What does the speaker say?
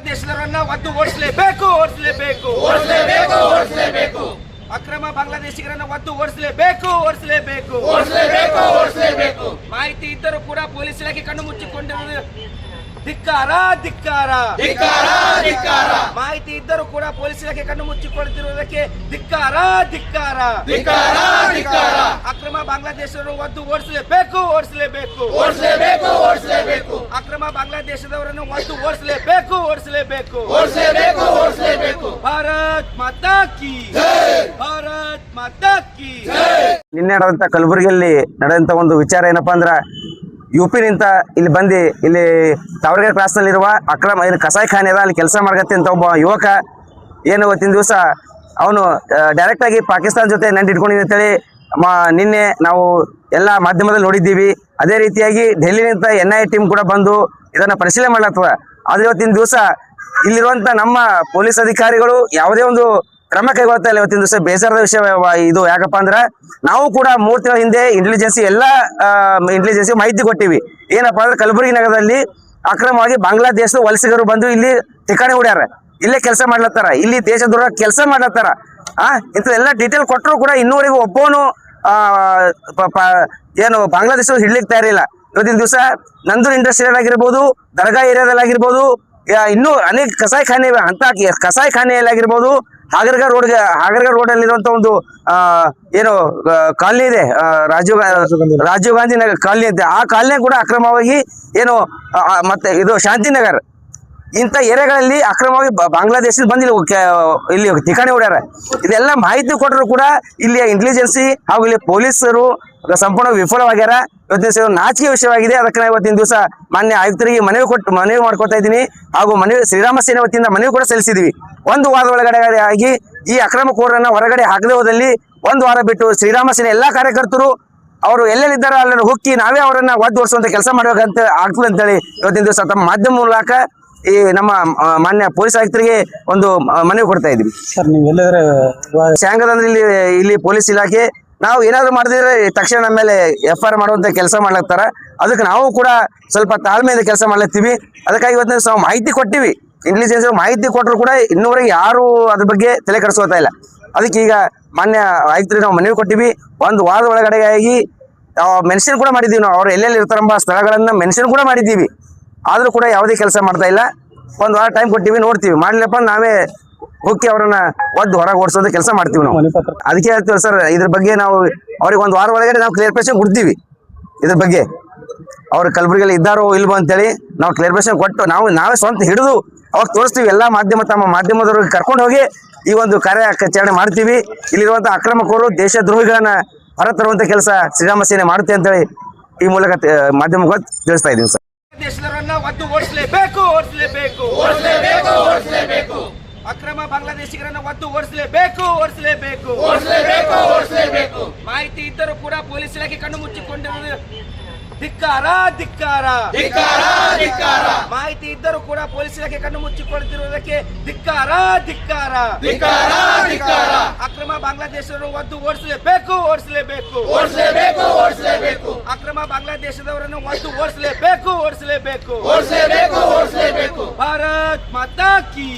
ಬಾಂಗ್ಲಾದೇಶದವರನ್ನ ಒದ್ದು ಓಡಿಸಲೇಬೇಕು. ಅಕ್ರಮ ಬಾಂಗ್ಲಾದೇಶಿಗರನ್ನ ಒದ್ದು ಓಡಿಸಲೇಬೇಕು. ಮಾಹಿತಿ ಇದ್ದರೂ ಕೂಡ ಪೊಲೀಸ್ ಇಲಾಖೆ ಕಣ್ಣು ಮುಚ್ಚಿಕೊಂಡಿರುವುದು ಧಿಕ್ಕಾರ. ಮಾಹಿತಿ ಇದ್ದರೂ ಕೂಡ ಪೊಲೀಸ್ ಇಲಾಖೆ ಕಣ್ಣು ಮುಚ್ಚಿಕೊಳ್ಳುತ್ತಿರುವುದಕ್ಕೆ ಧಿಕ್ಕಾರ. ಅಕ್ರಮ ಬಾಂಗ್ಲಾದೇಶದವರು ಒದ್ದು ಓಡಿಸಲೇಬೇಕು. ಅಕ್ರಮ ಬಾಂಗ್ಲಾದೇಶದವರನ್ನು ಒದ್ದು ಓಡಿಸಲೇಬೇಕು. ಭಾರತ್ ಮಾತಾ ಕಿ ನಿನ್ನೆ ನಡೆದಂತ ಕಲಬುರಗಿಯಲ್ಲಿ ನಡೆದಂತ ಒಂದು ವಿಚಾರ ಏನಪ್ಪಾ ಅಂದ್ರ ಯುಪಿನಿಂದ ಇಲ್ಲಿ ಬಂದು ಇಲ್ಲಿ ತಾವರೆಗೆರೆ ಕ್ರಾಸ್ನಲ್ಲಿರುವ ಅಕ್ರಮ ಏನು ಕಸಾಯಿಖಾನೆ ಅದ ಅಲ್ಲಿ ಕೆಲಸ ಮಾಡಕತ್ತೆ ಅಂತ ಒಬ್ಬ ಯುವಕ ಏನು ಇವತ್ತಿನ ದಿವಸ ಅವನು ಡೈರೆಕ್ಟ್ ಆಗಿ ಪಾಕಿಸ್ತಾನ ಜೊತೆ ನಂಟು ಇಟ್ಕೊಂಡಿದ್ದ ಅಂತೇಳಿ ನಿನ್ನೆ ನಾವು ಎಲ್ಲ ಮಾಧ್ಯಮದಲ್ಲಿ ನೋಡಿದ್ದೀವಿ. ಅದೇ ರೀತಿಯಾಗಿ ಡೆಲ್ಲಿನಿಂದ NIA ಟೀಮ್ ಕೂಡ ಬಂದು ಇದನ್ನ ಪರಿಶೀಲನೆ ಮಾಡ್ಲಾಗ್ತದ. ಆದ್ರೆ ಇವತ್ತಿನ ದಿವಸ ಇಲ್ಲಿರುವಂತ ನಮ್ಮ ಪೊಲೀಸ್ ಅಧಿಕಾರಿಗಳು ಯಾವುದೇ ಒಂದು ಕ್ರಮ ಕೈಗೊಳ್ತಾ ಇಲ್ಲ. ಇವತ್ತಿನ ದಿವಸ ಬೇಸರದ ವಿಷಯ ಇದು. ಯಾಕಪ್ಪ ಅಂದ್ರ ನಾವು ಕೂಡ 3 ತಿಂಗಳ ಹಿಂದೆ ಇಂಟೆಲಿಜೆನ್ಸಿ ಮಾಹಿತಿ ಕೊಟ್ಟಿವಿ. ಏನಪ್ಪಾ ಅಂದ್ರೆ ಕಲಬುರಗಿ ನಗರದಲ್ಲಿ ಅಕ್ರಮವಾಗಿ ಬಾಂಗ್ಲಾದೇಶದ ವಲಸಿಗರು ಬಂದು ಇಲ್ಲಿ ಠಿಕಾಣಿ ಹೊಡ್ಯಾರ, ಇಲ್ಲೇ ಕೆಲಸ ಮಾಡ್ಲತ್ತಾರ, ಇಲ್ಲಿ ದೇಶದ್ರೋಹ ಕೆಲಸ ಮಾಡ್ಲತ್ತಾರ. ಇಂಥದೆಲ್ಲ ಡೀಟೇಲ್ ಕೊಟ್ಟರು ಕೂಡ ಇನ್ನೂವರೆಗೂ ಒಬ್ಬನು ಏನು ಬಾಂಗ್ಲಾದೇಶ ಹಿಡ್ಲಿಕ್ಕೆ ತಯಾರಿಲ್ಲ. ಇವತ್ತಿನ ದಿವಸ ನಂದೂರ್ ಇಂಡಸ್ಟ್ರಿಯಲ್ ಆಗಿರ್ಬೋದು, ದರ್ಗಾ ಏರಿಯಾದಲ್ಲಿ ಆಗಿರ್ಬೋದು, ಇನ್ನೂ ಅನೇಕ ಕಸಾಯಿಖಾನೆ ಇವೆ. ಅಂತ ಕಸಾಯಿಖಾನೆಯಲ್ಲಿ ಆಗಿರ್ಬೋದು, ಹಾಗರ್ಗಾ ರೋಡ್ ಅಲ್ಲಿರುವಂತ ಒಂದು ಏನು ಕಾಲನಿ ಇದೆ, ರಾಜೀವ್ ಗಾಂಧಿ ನಗರ್ ಕಾಲನಿ ಅಂತ. ಆ ಕಾಲನಿ ಕೂಡ ಅಕ್ರಮವಾಗಿ ಏನು ಮತ್ತೆ ಇದು ಶಾಂತಿನಗರ್ ಇಂಥ ಏರಿಯಾಗಳಲ್ಲಿ ಅಕ್ರಮವಾಗಿ ಬಾಂಗ್ಲಾದೇಶದ ಬಂದು ಇಲ್ಲಿ ಠಿಕಾಣಿ ಹೊಡ್ಯಾರ. ಇದೆಲ್ಲ ಮಾಹಿತಿ ಕೊಟ್ಟರು ಕೂಡ ಇಲ್ಲಿ ಇಂಟೆಲಿಜೆನ್ಸಿ ಹಾಗೂ ಇಲ್ಲಿ ಪೊಲೀಸರು ಸಂಪೂರ್ಣ ವಿಫಲವಾಗ್ಯಾರ. ಇವತ್ತಿನ ದಿವಸ ನಾಚಿಕೆ ವಿಷಯವಾಗಿದೆ. ಅದಕ್ಕೆ ನಾವು ಇವತ್ತಿನ ದಿವಸ ಮಾನ್ಯ ಆಯುಕ್ತರಿಗೆ ಮನವಿ ಮಾಡ್ಕೊತಾ ಇದ್ದೀನಿ. ಹಾಗೂ ಶ್ರೀರಾಮ ಸೇನೆ ವತಿಯಿಂದ ಮನವಿ ಕೂಡ ಸಲ್ಲಿಸಿದ್ವಿ. 1 ವಾರದ ಒಳಗಡೆ ಆಗಿ ಈ ಅಕ್ರಮಕೋರರನ್ನ ಹೊರಗಡೆ ಹಾಕದೆ ಹೋದಲ್ಲಿ 1 ವಾರ ಬಿಟ್ಟು ಶ್ರೀರಾಮ ಸೇನೆ ಎಲ್ಲಾ ಕಾರ್ಯಕರ್ತರು ಅವರು ಎಲ್ಲೆಲ್ಲಿದ್ದಾರೋ ಅಲ್ಲನ್ನು ಹುಕ್ಕಿ ನಾವೇ ಅವರನ್ನ ಒದ್ದು ಓಡಿಸುವಂತ ಕೆಲಸ ಮಾಡ್ಬೇಕಂತ ಆಗ್ತದೆ ಅಂತೇಳಿ ಇವತ್ತಿನ ದಿವಸ ತಮ್ಮ ಮಾಧ್ಯಮ ಮೂಲಕ ಈ ನಮ್ಮ ಮಾನ್ಯ ಪೊಲೀಸ್ ಆಯುಕ್ತರಿಗೆ ಒಂದು ಮನವಿ ಕೊಡ್ತಾ ಇದ್ವಿ. ಸರ್ ನೀವು ಎಲ್ಲಾದ್ರೆ ಶಾಂಗದಂದ್ರೆ ಇಲ್ಲಿ ಪೊಲೀಸ್ ಇಲಾಖೆ ನಾವು ಏನಾದ್ರು ಮಾಡಿದ್ರೆ ತಕ್ಷಣ ನಮ್ಮ ಮೇಲೆ FIR ಮಾಡುವಂತ ಕೆಲಸ ಮಾಡ್ಲಾಗ್ತಾರ. ಅದಕ್ಕೆ ನಾವು ಕೂಡ ಸ್ವಲ್ಪ ತಾಳ್ಮೆಯಿಂದ ಕೆಲಸ ಮಾಡ್ಲತ್ತೀವಿ. ಅದಕ್ಕಾಗಿ ಇವತ್ತಿನ ನಾವು ಮಾಹಿತಿ ಕೊಟ್ಟಿವಿ. ಇಂಟೆಲಿಜೆನ್ಸ್ ಮಾಹಿತಿ ಕೊಟ್ಟರು ಕೂಡ ಇನ್ನೂವರೆಗೆ ಯಾರು ಅದ್ರ ಬಗ್ಗೆ ತಲೆ ಕೆಡಿಸ್ಕೋತಾ ಇಲ್ಲ. ಅದಕ್ಕೆ ಈಗ ಮಾನ್ಯ ಆಯುಕ್ತರಿಗೆ ನಾವು ಮನವಿ ಕೊಟ್ಟಿವಿ. 1 ವಾರದ ಒಳಗಡೆ ಆಗಿ ಮೆನ್ಷನ್ ಕೂಡ ಮಾಡಿದ್ದೀವಿ. ನಾವು ಅವ್ರು ಎಲ್ಲೆಲ್ಲಿ ಇರ್ತಾರಂಬ ಸ್ಥಳಗಳನ್ನ ಮೆನ್ಷನ್ ಕೂಡ ಮಾಡಿದ್ದೀವಿ. ಆದ್ರೂ ಕೂಡ ಯಾವುದೇ ಕೆಲಸ ಮಾಡ್ತಾ ಇಲ್ಲ. 1 ವಾರ ಟೈಮ್ ಕೊಟ್ಟಿವಿ, ನೋಡ್ತೀವಿ. ಮಾಡ್ಲಿಲ್ಲಪ್ಪ ನಾವೇ ಹೋಗಿ ಅವರನ್ನ ಒದ್ದು ಹೊರಗೆ ಓಡಿಸೋದು ಕೆಲಸ ಮಾಡ್ತೀವಿ ನಾವು. ಅದಕ್ಕೆ ಹೇಳ್ತೀವಿ ಸರ್, ಇದ್ರ ಬಗ್ಗೆ ನಾವು ಅವ್ರಿಗೆ 1 ವಾರ ಒಳಗಡೆ ನಾವು ಕ್ಲಿಯರ್ಫಿಕೇಶನ್ ಕೊಡ್ತೀವಿ. ಇದ್ರ ಬಗ್ಗೆ ಅವ್ರು ಕಲಬುರಗಿಯಲ್ಲಿ ಇದ್ದಾರೋ ಇಲ್ವೋ ಅಂತೇಳಿ ನಾವು ಕ್ಲಿಯರ್ಫಿಕೇಶನ್ ಕೊಟ್ಟು ನಾವೇ ಸ್ವಂತ ಹಿಡಿದು ಅವಾಗ ತೋರಿಸ್ತೀವಿ. ಎಲ್ಲ ತಮ್ಮ ಮಾಧ್ಯಮದವ್ರಿಗೆ ಕರ್ಕೊಂಡು ಹೋಗಿ ಈ ಒಂದು ಕಾರ್ಯಾಚರಣೆ ಮಾಡ್ತೀವಿ. ಇಲ್ಲಿರುವಂತಹ ಅಕ್ರಮಕೋರು ದೇಶದ್ರೋಹಿಗಳನ್ನ ಹೊರತರುವಂತ ಕೆಲಸ ಶ್ರೀರಾಮ ಸೇನೆ ಮಾಡುತ್ತೆ ಅಂತೇಳಿ ಈ ಮೂಲಕ ಮಾಧ್ಯಮಕ್ಕೆ ತಿಳಿಸ್ತಾ ಇದ್ದೀವಿ ಸರ್. ದೇಶದವರನ್ನ ಒದ್ದು ಓಡಿಸಲೇಬೇಕು. ಅಕ್ರಮ ಬಾಂಗ್ಲಾದೇಶಿಗರನ್ನ ಒದ್ದು ಓಡಿಸಲೇಬೇಕು. ಮಾಹಿತಿ ಇದ್ದರೂ ಕೂಡ ಪೊಲೀಸ್ ಇಲಾಖೆ ಕಣ್ಣು ಮುಚ್ಚಿಕೊಂಡಿರುವುದು ಧಿಕ್ಕಾರ. ಮಾಹಿತಿ ಇದ್ದರೂ ಕೂಡ ಪೊಲೀಸ್ ಇಲಾಖೆ ಕಣ್ಣು ಮುಚ್ಚಿಕೊಳ್ಳುತ್ತಿರುವುದಕ್ಕೆ ಧಿಕ್ಕಾರ. ಅಕ್ರಮ ಬಾಂಗ್ಲಾದೇಶದವರು ಒದ್ದು ಓಡಿಸಲೇಬೇಕು. ಅಕ್ರಮ ಬಾಂಗ್ಲಾದೇಶದವರನ್ನು ಒದ್ದು ಓಡಿಸಲೇಬೇಕು. ಭಾರತ್ ಮಾತಾ ಕಿ